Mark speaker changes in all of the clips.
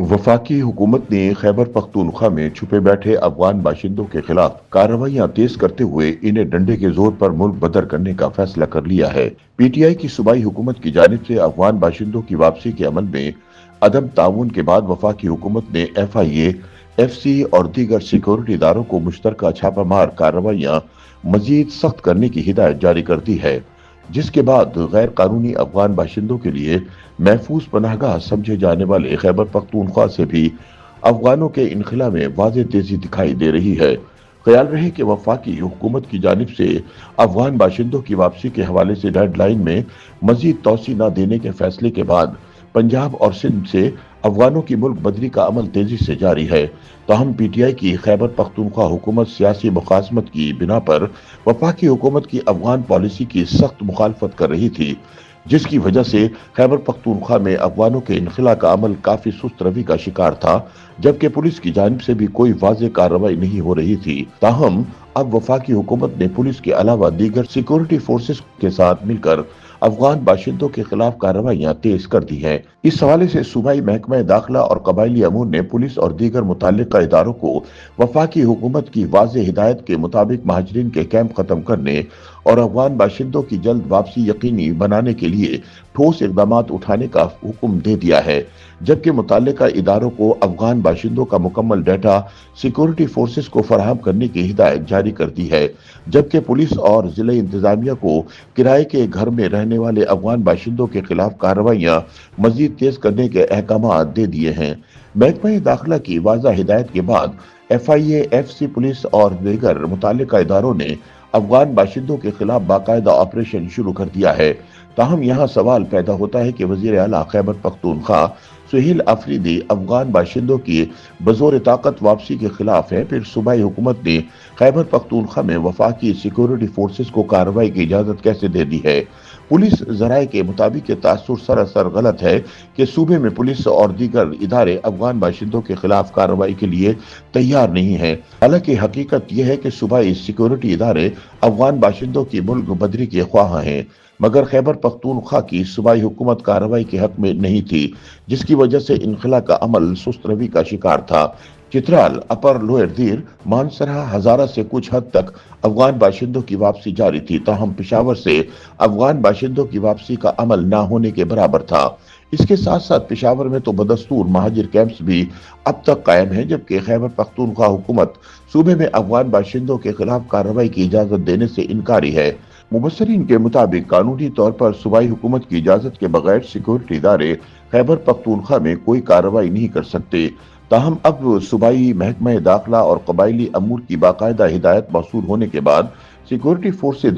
Speaker 1: वफाकी हुकूमत ने खैबर पख्तूनख्वा में छुपे बैठे अफगान बाशिंदों के खिलाफ कार्रवाइयां तेज करते हुए इन्हें डंडे के जोर पर मुल्क बदर करने का फैसला कर लिया है। पीटीआई की सूबाई हुकूमत की जानिब से अफगान बाशिंदों की वापसी के अमल में अदम ताउन के बाद वफाकी हुकूमत ने FIA, FC और दीगर सिक्योरिटी इदारों को मुश्तरका छापामार कार्रवाइयां मजीद सख्त करने की हिदायत जारी कर दी है, जिसके बाद गैर कानूनी अफगान बाशिंदों के लिए महफूज पनाहगाह समझे जाने वाले खैबर पख्तूनख्वा से भी अफगानों के इनखला में वाज़ेह तेजी दिखाई दे रही है। ख्याल रहे कि वफाकी हुकूमत की जानिब से अफगान बाशिंदों की वापसी के हवाले से डेडलाइन में मजीद तोसी न देने के फैसले के बाद पंजाब और सिंध से अफगानों की मुल्क बदरी का अमल तेजी से जारी है। ताहम PTI की खैबर पख्तूनख्वा हुकूमत सियासी मुखासमत की बिना पर वफाकी हुकूमत की अफगान पॉलिसी की सख्त मुखालफत कर रही थी, जिसकी वजह से खैबर पख्तूनख्वा में अफगानों के इनखला का अमल काफी सुस्त रवि का शिकार था, जबकि पुलिस की जानिब से भी कोई वाज़ेह कार्रवाई नहीं हो रही थी। ताहम अब वफाकी हुकूमत ने पुलिस के अलावा दीगर सिक्योरिटी फोर्सेस के साथ मिलकर अफगान बाशिंदों के खिलाफ कार्रवाइयां तेज कर दी हैं। इस हवाले से सूबाई महकमा दाखिला और कबायली अमूर ने पुलिस और दीगर मुतल्लिका इदारों को वफाकी हुकूमत की वाज़ेह हिदायत के मुताबिक महाजरीन के कैंप खत्म करने और अफगान बाशिंदों की जल्द वापसी यकीनी बनाने के लिए ठोस इकदाम उठाने का हुक्म दे दिया है, जबकि मुतल्लिका इदारों को अफगान बाशिंदों का मुकम्मल डाटा सिक्योरिटी फोर्सेस को फराहम करने की हिदायत जारी कर दी है, जबकि पुलिस और जिले इंतजामिया को किराए के घर में रहने वाले अफगान बाशिंदों के खिलाफ कार्रवाइयां मजीद तेज करने के अहकाम दे दिए हैं। महकमा दाखिला की वाज़ा हिदायत के बाद FIA, FC पुलिस और दीगर मुतल्लिका इदारों ने अफगान बाशिंदों के खिलाफ बाकायदा ऑपरेशन शुरू कर दिया है। ताहम यहाँ सवाल पैदा होता है कि वजीर आला खैबर पख्तूनख्वा सुहेल अफरीदी अफगान बाशिंदों की बजोर ताकत वापसी के खिलाफ है, फिर सूबाई हुकूमत ने खैबर पख्तूनख्वा में वफाकी सिक्योरिटी फोर्सेस को कार्रवाई की इजाजत कैसे दे दी है। पुलिस जराये के मुताबिक ये तासुर सरासर गलत है कि सूबे में पुलिस और दीगर इदारे अफगान बाशिंदों के खिलाफ कार्रवाई के लिए तैयार नहीं है। हालांकि हकीकत यह है कि सूबाई सिक्योरिटी इदारे अफगान बाशिंदों की मुल्क बदरी के ख्वाह हैं, मगर खैबर पख्तूनख्वा की सूबाई हुकूमत कार्रवाई के हक में नहीं थी, जिसकी वजह से इनखला का अमल सुस्त रवि का शिकार था। चित्राल, अपर लोअर दीर, मानसरहा, हजारा से कुछ हद तक अफगान बाशिंदों की वापसी जारी थी, ताहम पेशावर से अफगान बाशिंदों की वापसी का अमल न होने के बराबर था। इसके साथ साथ पेशावर में तो बदस्तूर महाजिर कैंप्स भी अब तक कायम हैं, जबकि खैबर पख्तूनख्वा हुकूमत सूबे में अफगान बाशिंदों के खिलाफ कार्रवाई की इजाजत देने से इनकारी है। मुबसरीन के मुताबिक कानूनी तौर पर सूबाई हुकूमत की इजाजत के बगैर सिक्योरिटी इदारे खैबर पख्तूनख्वा में कोई कार्रवाई नहीं कर सकते। ताहम अब सूबाई महकमा दाखिला और कबायली अमूर की बाकायदा हिदायत मौसूल होने के बाद सिक्योरिटी फोर्सेज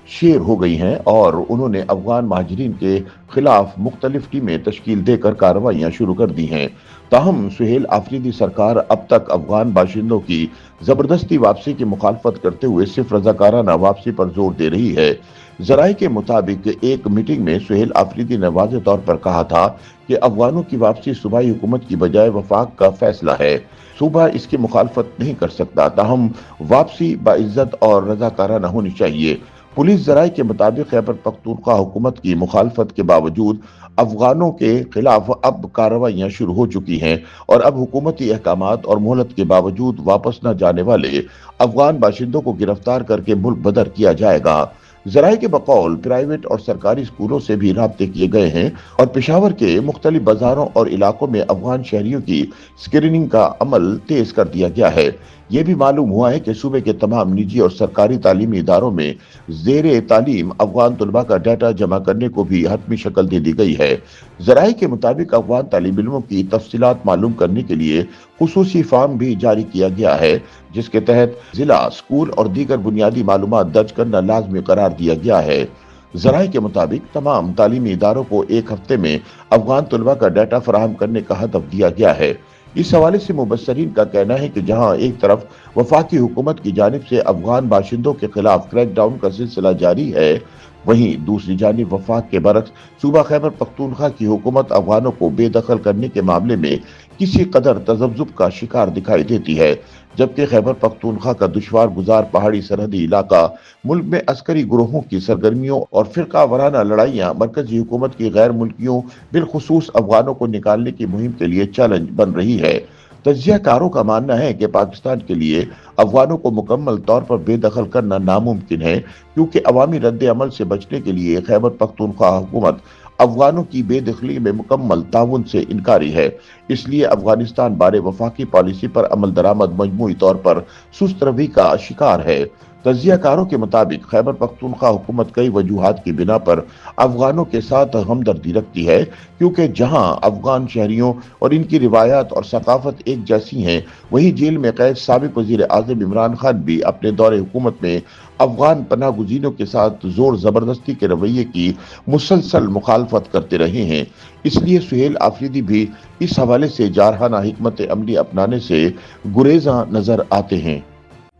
Speaker 1: शेर हो गई हैं और उन्होंने अफगान महाजरीन के खिलाफ मुख्तलिफ टीमें तश्कील देकर कार्रवाइयां शुरू कर दी हैं। ताहम सुहेल आफरीदी सरकार अब तक अफगान बाशिंदों की जबरदस्ती वापसी की मुखालफत करते हुए सिर्फ रजाकाराना वापसी पर जोर दे रही है। जराये के मुताबिक एक मीटिंग में सुहेल आफरीदी ने वाज़ेह तौर पर कहा था कि अफगानों की वापसी सूबाई हुकूमत की बजाय वफाक का फैसला है, सूबा इसकी मुखालफत नहीं कर सकता। ताहम वापसी बाइज्जत और रजाकाराना होनी चाहिए। पुलिस जराये के मुताबिक खैबर पख्तूनख्वा हुकूमत की मुखालफत के बावजूद अफगानों के खिलाफ अब कार्रवाइयां शुरू हो चुकी हैं और अब हुकूमती अहकामात और मोहलत के बावजूद वापस न जाने वाले अफगान बाशिंदों को गिरफ्तार करके मुल्क बदर किया जाएगा। जराये के बकौल प्राइवेट और सरकारी स्कूलों से भी राब्ते किए गए हैं और पेशावर के मुख्तलिफ बाजारों और इलाकों में अफगान शहरियों की स्क्रीनिंग का अमल तेज कर दिया गया है। यह भी मालूम हुआ है कि सूबे के तमाम निजी और सरकारी तालीमी इदारों में जेर तालीम अफगान तलबा का डाटा जमा करने को भी हतमी शक्ल दे दी गई है। जराये के मुताबिक अफगान तालिब इल्मों की तफसीलात मालूम करने के लिए खुसूसी फॉर्म भी जारी किया गया है, जिसके तहत जिला, स्कूल और दीगर बुनियादी मालूमात दर्ज करना लाजमी करार दिया गया है। जराये के मुताबिक तमाम तालीमी इदारों को एक हफ्ते में अफगान तलबा का डाटा फराहम करने का हदफ दिया गया है। इस हवाले से मुबसरीन का कहना है कि जहां एक तरफ वफाकी हुकूमत की जानिब से अफगान बाशिंदों के खिलाफ क्रैकडाउन का सिलसिला जारी है, वहीं दूसरी जानिब वफाक के बरक्स सूबा खैबर पख्तूनख्वा की हुकूमत अफगानों को बेदखल करने के मामले में किसी कदर तजब्जुब का शिकार दिखाई देती है, जबकि खैबर पख्तूनख्वा का दुश्वार गुजार पहाड़ी सरहदी इलाका मुल्क में अस्करी ग्रोहों की सरगर्मियों और फिरका वाराना लड़ाइयाँ मरकजी हुकूमत की गैर मुल्कियों बिलखुसूस अफगानों को निकालने की मुहिम के लिए चैलेंज बन रही है। तजियाकारों का मानना है कि पाकिस्तान के लिए अफगानों को मुकम्मल तौर पर बेदखल करना नामुमकिन है, क्योंकि अवामी रद्द अमल से बचने के लिए खैबर पख्तूनख्वा हुकूमत अफगानों की बेदखली में मुकम्मल ताउन से इनकारी है। इसलिए अफगानिस्तान बारे वफाकी पॉलिसी पर अमल दरामद मजमूई तौर पर सुस्त रवि का शिकार है। तजियाकारों के मुताबिक खैबर पख्तूनख्वा हुकूमत कई वजूहात की बिना पर अफगानों के साथ हमदर्दी रखती है, क्योंकि जहां अफगान शहरियों और इनकी रिवायात और सकाफत एक जैसी हैं, वहीं जेल में कैद साबिक वजीर आज़म इमरान खान भी अपने दौरे हुकूमत में अफगान पनाह गुज़ीरों के साथ जोर जबरदस्ती के रवैये की मुसलसल मुखालफत करते रहे हैं। इसलिए सुहेल आफरीदी भी इस हवाले से जारहाना हिकमत अमली अपनाने से गुरेजा नजर आते हैं।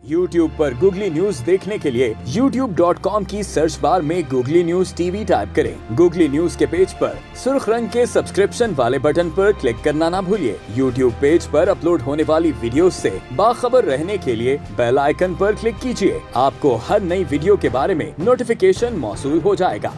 Speaker 2: YouTube पर गूगली न्यूज देखने के लिए youtube.com की सर्च बार में गूगली न्यूज टीवी टाइप करें। गूगली न्यूज के पेज पर सुर्ख रंग के सब्सक्रिप्शन वाले बटन पर क्लिक करना ना भूलिए। YouTube पेज पर अपलोड होने वाली वीडियोस से बाखबर रहने के लिए बेल आइकन पर क्लिक कीजिए। आपको हर नई वीडियो के बारे में नोटिफिकेशन मौसूल हो जाएगा।